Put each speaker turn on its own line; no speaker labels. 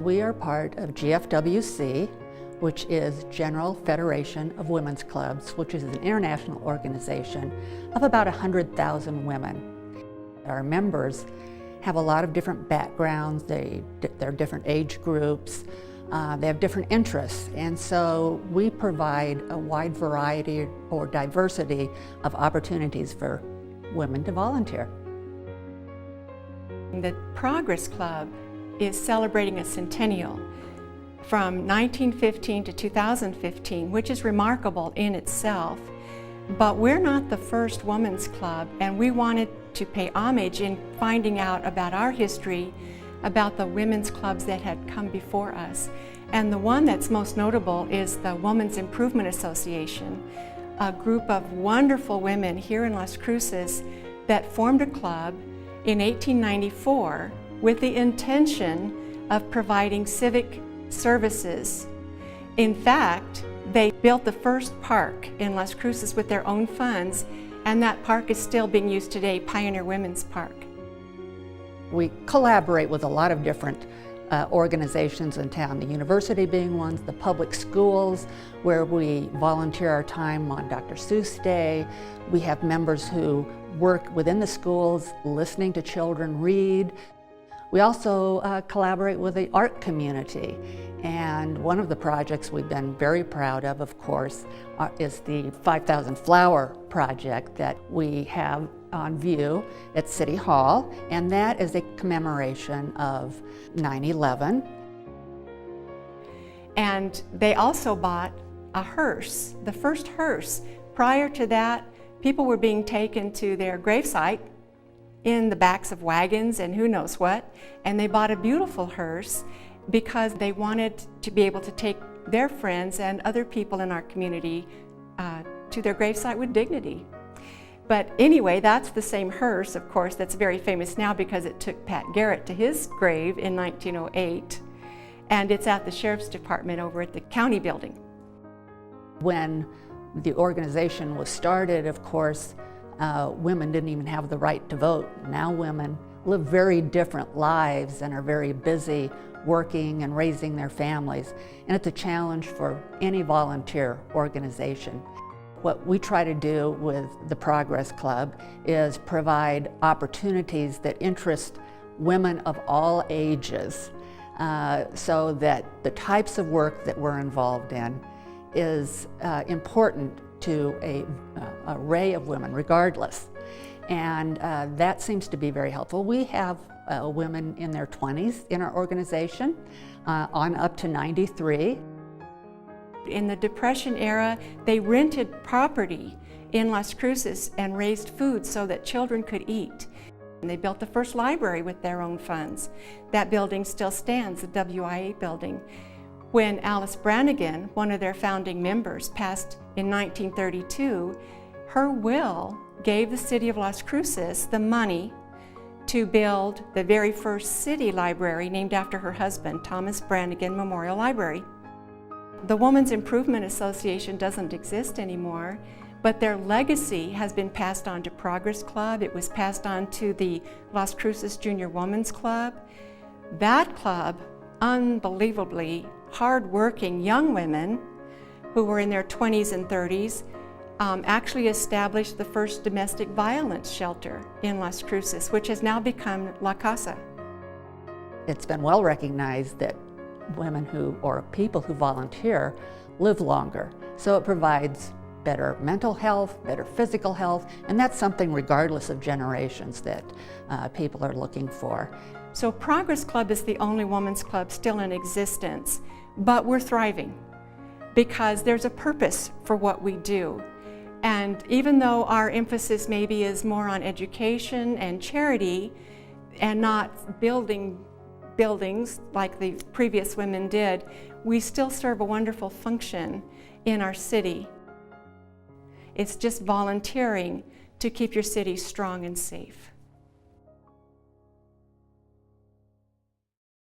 We are part of GFWC, which is General Federation of Women's Clubs, which is an international organization of about 100,000 women. Our members have a lot of different backgrounds, they're different age groups, they have different interests, and so we provide a wide variety or diversity of opportunities for women to volunteer.
The Progress Club is celebrating a centennial from 1915 to 2015, which is remarkable in itself. But we're not the first women's club, and we wanted to pay homage in finding out about our history, about the women's clubs that had come before us. And the one that's most notable is the Women's Improvement Association, a group of wonderful women here in Las Cruces that formed a club in 1894 with the intention of providing civic services. In fact, they built the first park in Las Cruces with their own funds, and that park is still being used today, Pioneer Women's Park.
We collaborate with a lot of different organizations in town, the university being one, the public schools, where we volunteer our time on Dr. Seuss Day. We have members who work within the schools listening to children read. We also collaborate with the art community, and one of the projects we've been very proud of course, is the 5,000 Flower project that we have on view at City Hall, and that is a commemoration of 9/11.
And they also bought a hearse, the first hearse. Prior to that, people were being taken to their gravesite in the backs of wagons and who knows what, and they bought a beautiful hearse because they wanted to be able to take their friends and other people in our community to their gravesite with dignity. But anyway, that's the same hearse, of course, that's very famous now because it took Pat Garrett to his grave in 1908, and it's at the Sheriff's Department over at the county building.
When the organization was started, of course, women didn't even have the right to vote. Now women live very different lives and are very busy working and raising their families, and it's a challenge for any volunteer organization. What we try to do with the Progress Club is provide opportunities that interest women of all ages, so that the types of work that we're involved in is important to an array of women regardless, and that seems to be very helpful. We have women in their 20s in our organization, on up to 93. In the Depression era, they rented property in Las Cruces and raised food so that children could eat. And they built the first library with their own funds. That building still stands, the WIA building. When Alice Brannigan, one of their founding members, passed in 1932, her will gave the city of Las Cruces the money to build the very first city library named after her husband, Thomas Brannigan Memorial Library. The Women's Improvement Association doesn't exist anymore, but their legacy has been passed on to Progress Club. It was passed on to the Las Cruces Junior Women's Club. That club, unbelievably hard-working young women who were in their 20s and 30s, actually established the first domestic violence shelter in Las Cruces, which has now become La Casa. It's been well recognized that women or people who volunteer live longer. So it provides better mental health, better physical health, and that's something regardless of generations that people are looking for.
So Progress Club is the only women's club still in existence, but we're thriving because there's a purpose for what we do. And even though our emphasis maybe is more on education and charity and not building buildings like the previous women did, we still serve a wonderful function in our city. It's just volunteering to keep your city strong and safe.